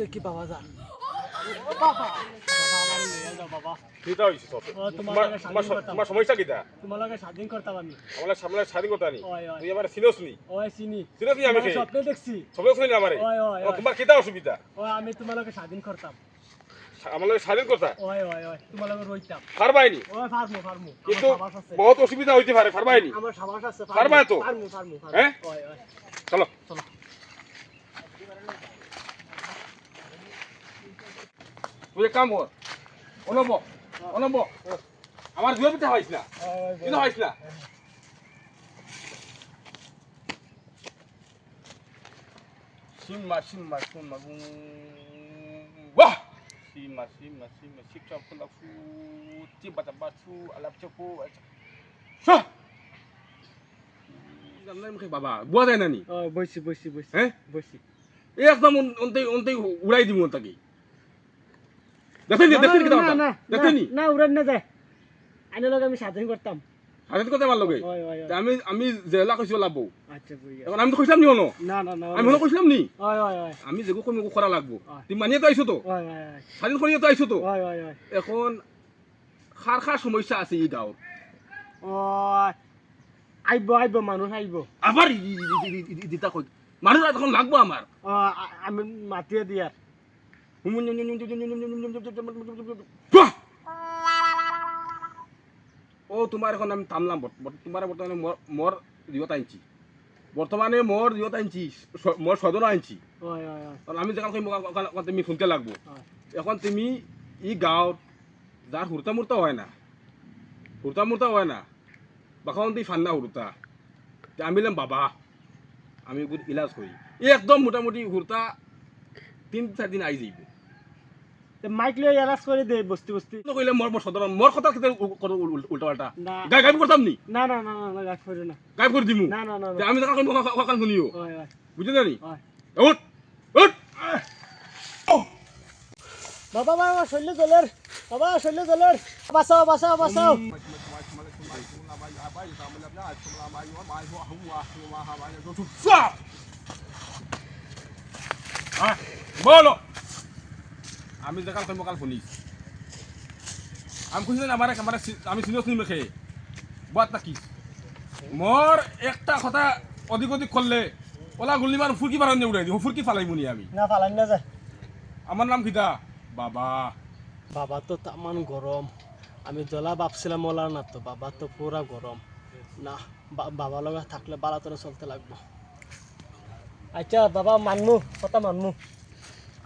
দেখি বাবা যান বাবা বাবা আমার লইয়া যাও বাবা কিটা হইছে তো তোমার সমস্যা কিটা তোমার লগে স্বাধীন করতাম আমি আমার সামনে স্বাধীন করতে আনি ওই ওই তুই আমার সিরিয়াস নি ওই চিনি সিরিয়াস নি আমি তোমার স্বপ্নে দেখছি সবাই শুনি না আমারে ওই ওই তোমার কিটা অসুবিধা ওই আমি তোমার লগে স্বাধীন করতাম আমার লগে স্বাধীন করতা ওই ওই ওই তোমার লগে রইতাম পারবাইনি ওই ফার্মু ফার্মু কিন্তু বহুত অসুবিধা হইতে পারে পারবাইনি আমার সাবাস আছে পারবা তো ফার্মু ফার্মু হ্যাঁ ওই ওই চলো চলো তুই এক কাম কর অনব আমার দুয়ে পিঠা হইছ না কিন্তু হইছ না simma wah simma sikap pula fu tiba batu alap cepu sah জানলাই মুখে বাবা বুয়া যায় না নি ও বসি বসি বসি হ্যাঁ বসি একদম অন্তে উড়াই দিব তাকে দেখেন না উড়ান না যায় আইনের লগে আমি স্বাধীন করতাম হাজার কথা আমার লগে আমি জেলা কইছো লাভ আচ্ছা বুঝি এখন আমি তো কইছিলাম নি হনো না না না আমি হনো কইছিলাম নি ওই ওই ওই আমি যেগো কই মগো করা লাগবো তুমি মানিয়ে তো আইছো তো ওই ওই ওই স্বাধীন করিয়ে তো আইছো তো ওই ওই ওই এখন খার সমস্যা আছে এই গাঁও ওই আইব মানুষ আইব আবার দিতা কই মানুষ এখন লাগবো আমার আমি মাতিয়ে দিয়ার ও তোমার এখন আমি থামলাম তোমার বর্তমানে মোর দিয়ত আনছি বর্তমানে মোর দিয়ত আনছি মোর সদর আনছি আমি যেখান তুমি শুনতে লাগবো এখন তুমি ই গাঁৱত যার হুরতা মুরতা হয় না বাখন তুই ফান্না হুরতা আমি বললাম বাবা আমি ইলাজ করি একদম মোটামুটি হুরতা 3-4 দিন আই যাইব মাইক লই এলাজ করে দে বস্তি বস্তি কইলে মোর সদর মোর কথা উল্টা পাল্টা গাইব করতাম নি না না না না গাইব করে না গাইব করে দিমু না না না আমি যখন কইব কান শুনিও বুঝছ না নি উঠ উঠ বাবা বাবা শৈল জলের বাঁচাও বাঁচাও বাঁচাও বলো আমি যেখান কইব কাল শুনিস আমি খুঁজি না আমার আমি সিরিয়াস নিয়ে মেখে বাদ নাকি মোর একটা কথা অধিক করলে ওলা গুলি মার ফুরকি বারান উড়াই দিব ফুরকি ফালাই মুনি আমি না ফালাই না যায় আমার নাম কিতা বাবা বাবা তো তামান গরম আমি জ্বলা ভাবছিলাম ওলা না তো বাবা তো পুরা গরম না বাবা লগা থাকলে বালা তোরা চলতে লাগবো আচ্ছা বাবা মানমু কথা মানমু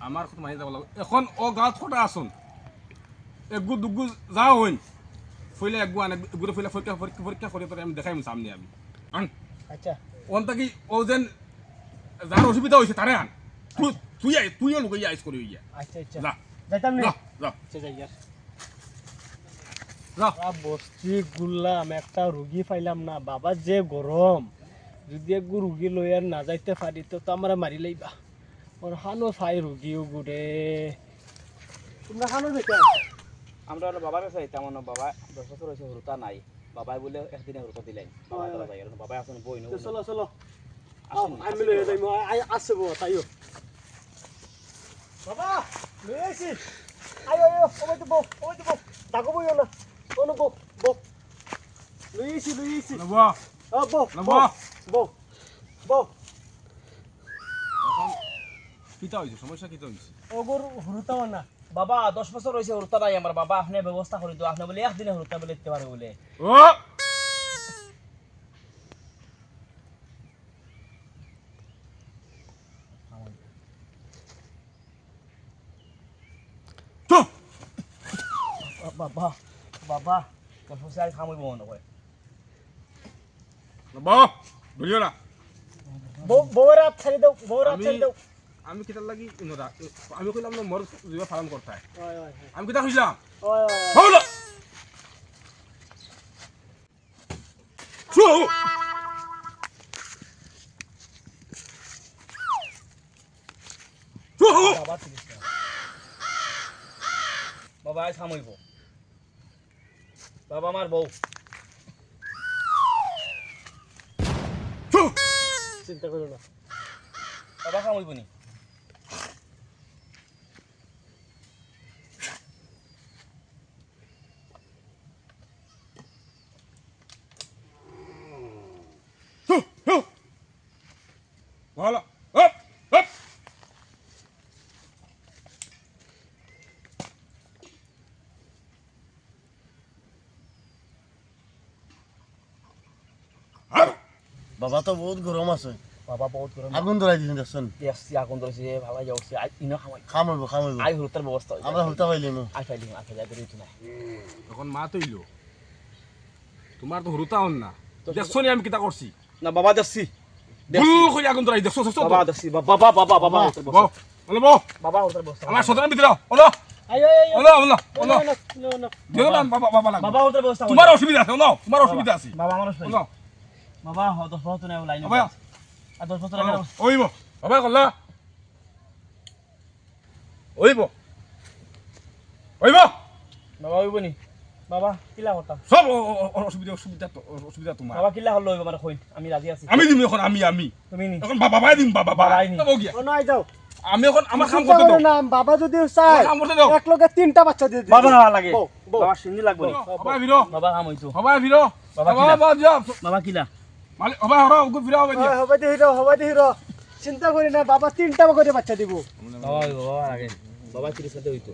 আমার কথা মানি যাব লাগবে এখন ও গাঁত কটা আসুন একগু দুগু যাও হইন ফইলে একগু আন একগুরে ফইলে পরীক্ষা করে তোরে আমি দেখাইম সামনে আমি আন আচ্ছা ওনটা কি ও যেন যার অসুবিধা হইছে তারে আন তুইও লুকাইয়া আইস করে হইয়া আচ্ছা আচ্ছা যা যাইতাম নি যা আচ্ছা যাই আর যা বস্তি গুললাম একটা রুগী পাইলাম না বাবা যে গরম যদি একগু রুগী লই আর না যাইতে পারি তো আমরা মারি লইবা ওর হানো ফাই রুগীও গুড়ে তোমরা হানো যেটা আমরা বাবার কাছে তেমন বাবা 10 বছর হয়েছে হুরতা নাই বাবাই বলে একদিনে হুরতা দিলেন বাবা তারা যাই বাবাই আসুন বই নো চলো চলো আমি লই যাইমু আসবো তাইও বাবা লই আইছি আয়ো আয়ো ওই তো ডাকো বইও না ওনো বো লই আইছি নবা বো এখন কিতা হইছে সমস্যা কিতা হইছে ওগর হুরুতাও না বাবা 10 বছর হয়েছে হুরতা নাই আমার বাবা আপনি ব্যবস্থা করে দিও আপনি বলে একদিনে হুরতা বলে দিতে পারে বলে ও চুপ বাবা বাবা 10 বছর আর খামই বন্ধ করে নবা বুঝিও না বউরা ছাড়ি দাও আমি কিতার লাগি ইনরা আমি কইলাম না মোর জীবা পালন করতে ওই আমি কিতা কইলাম ওই হলো চুপ বাবা ঠিক আছে বাবা আজ খামইব বাবা আমার বউ চিন্তা করো না বাবা খামইব নি Voilà. Hop, hop. বাবা তো বহুত গরম আছে বাবা বহুত গরম আগুন ধরাই দিছেন দেখছেন দেখছি আগুন ধরেছে ভালো যাচ্ছে ইনো খামাই খামাইব আই হুরতার ব্যবস্থা আমরা হলতা পাইলিম আই ফাইলি আই যাই করে নাই এখন মা তৈল তোমার তো হুরুতা হন না দেখছো নি আমি কিতা করছি না বাবা যাচ্ছি ভুল করে আগুন ধরাই দেখছো দেখছো বাবা যাচ্ছি বাবা বাবা বাবা হুরতার বউ বলো বউ বাবা হুরতার ব্যবস্থা আমার সদনের ভিতরে ওলো আয় আয় আয় ওলো ওলো ওলো না দিও না বাবা বাবা লাগবে বাবা হুরতার ব্যবস্থা তোমার অসুবিধা আছে ওলো তোমার অসুবিধা আছে বাবা আমার অসুবিধা ওলো বাবা 10 বছর নাই লাইন বাবা আর 10 বছর আগে ওইব বাবা কল্লা ওইব ওইব বাবা হইব নি বাবা কিলা কথা সব অসুবিধা অসুবিধা অসুবিধা তোমার বাবা কিলা হল হইব মানে কই আমি রাজি আছি আমি দিম এখন আমি তুমি নি এখন বাবাই দিম বাবা বাবাই নি। বাবা গিয়া ও নাই যাও আমি এখন আমার কাম চিন্তা করতে করো দাও না বাবা যদি চায় কাম করতে দাও এক লগে 3টা বাচ্চা দিয়ে দিবে বাবা লাগে বউ, বউ। বাবা সিন্ধি লাগবে নি বাবা ভিরো বাবা কাম হইতো বাবা ভিরো বাবা বাবা কিলা? বাবা যা বাবা কিলা মালিক বাবা হরো গো ভিরো হবে হয়, হবে দি হিরো চিন্তা করি না বাবা 3টা করে বাচ্চা দিব বাবা হইব বাবা লাগে বাবা 30 সাথে হইতো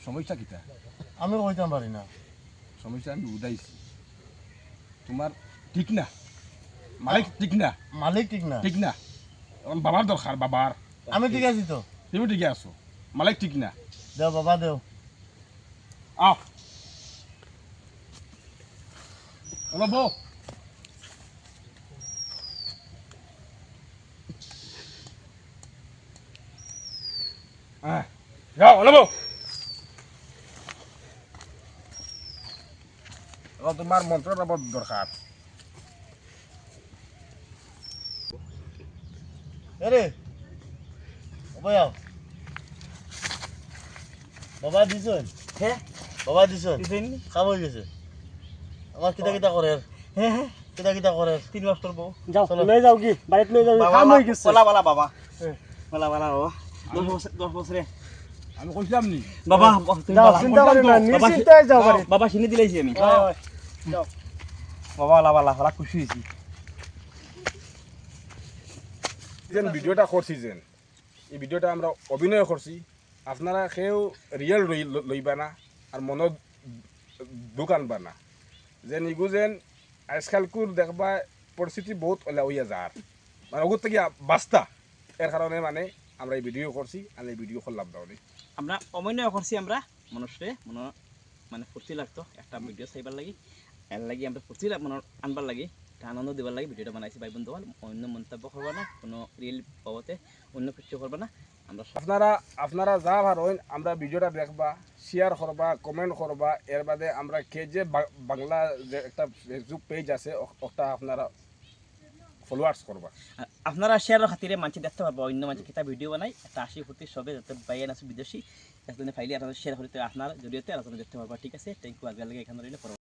সমস্যা কিটা আমি কইতাম পারি না সমস্যা আমি উদাইছি তোমার ঠিক না মালিক ঠিক না মালিক ঠিক না ঠিক না এখন বাবার দরকার বাবার আমি ঠিক আছি তো তুমি ঠিকই আছো মালিক ঠিক না দেও বাবা দেও আও হলো বউ হ্যাঁ যাও হলো বউ এখন তোমার মন্ত্রটা বড় দরকার এরে বাবা বাবা দিছেন হ্যাঁ বাবা দিছেন দিছেন খাম হয়ে গেছে আমার কিতা কিতা করে হ্যাঁ হ্যাঁ কিতা কিতা করে 3 মাস করব যাও চলো। লয়ে যাও কি বাড়িতে লয়ে যাও কাম হয়ে গেছে বলা বলা বাবা হ্যাঁ। বলা বলা বাবা 10 বছরে আমি কইছিলাম নি বাবা যাও চিন্তা করি না বাবা, নিশ্চিন্তায় যাও বাড়ি বাবা সিনে দিলাইছি আমি হয়, হয়। যাও বাবা বলা বলা বলা খুশি হইছি যেন ভিডিওটা করছি যেন এই ভিডিওটা আমরা অভিনয় করছি আপনারা কেউ রিয়েল লইবা না আর মনত দুঃখ আনবা না যেন ইগু যেন আজকালকুর দেখবা পরিস্থিতি বহুত ওলা হইয়া যার মানে ওগুর থেকে বাস্তা এর কারণে মানে আমরা এই ভিডিও করছি আর এই ভিডিও করলাম তাহলে আমরা অমন্য করছি আমরা মানুষরে মানে ফুর্তি লাগতো একটা ভিডিও চাইবার লাগি এর লাগি আমরা ফুর্তি মনে আনবার লাগি একটা আনন্দ দেবার লাগি ভিডিওটা বানাইছি ভাই বন্ধু অন্য মন্তব্য করবা না কোনো রিল বাবতে অন্য কিছু করবা না আমরা আপনারা যা পারেন আমরা ভিডিওটা দেখবা শেয়ার করবা কমেন্ট করবা এর বাদে আমরা কে যে বাংলা যে একটা ফেসবুক পেজ আছে ওটা আপনারা ফলোয়ার্স করবা আপনারা শেয়ারের খাতিরে মানুষ দেখতে পারবো অন্য মানুষ কিতা ভিডিও বানাই একটা আশি ফুর্তি সবে যাতে বাইরে আছে বিদেশি একজনে ফাইলে আপনারা শেয়ার করতে আপনার জড়িয়ে আপনারা দেখতে পারবা ঠিক আছে থ্যাংক ইউ আজকে এখানে রইলে